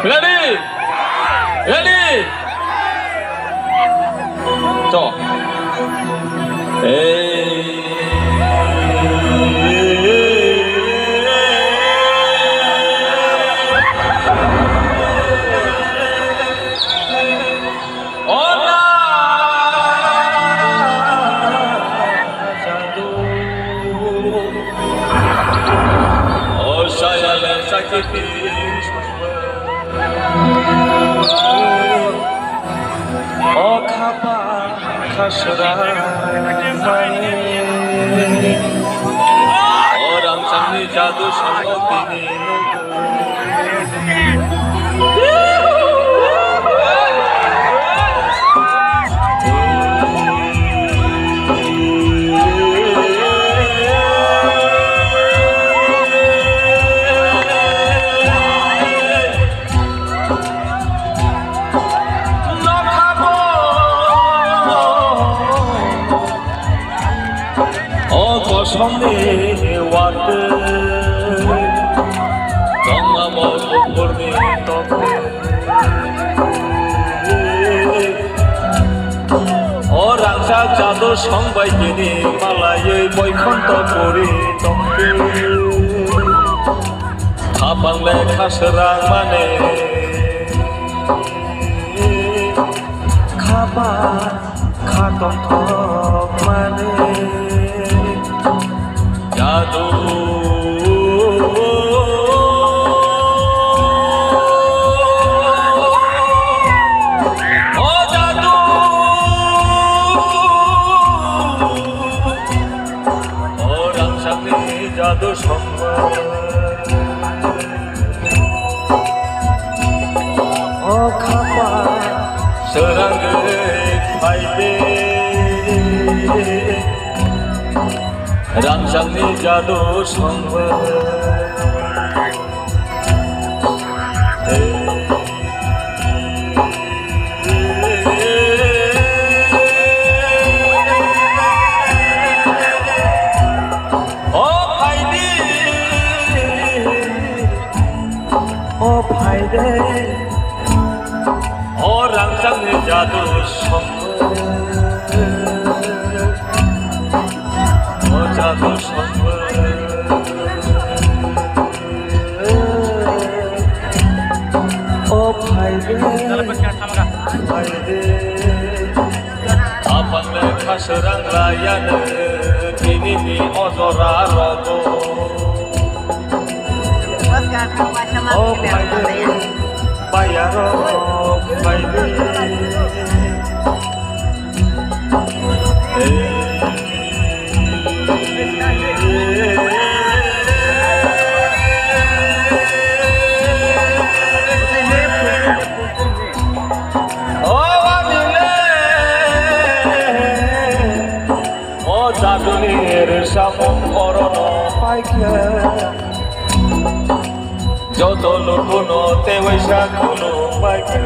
Ready? Ready? চ orang sangni jatuh sama ini Somni waktu Tengah mau ukur ni toke Orang sajado sampai kini Malayai boy konto puri toke Abang lekha serang mane Kabar khatong thok mane Jadu Oh jadu Orang sakti jadu sangga Oh khapa serang gerik baide রামসাংনি জাদু সঙ্গ ও ভাইদি ও ভাইরে ও রামসাংনি জাদু সঙ্গ জাদু সঙ্গ ও ভাইরে ভাইরে abang lekha serang layan kini ni ozora rogo oh ভাইরে bayar ভাইরে জাদুনের সামন করণ পাইকে যত লুকুনো তে বৈশাখ কোনো পাইকে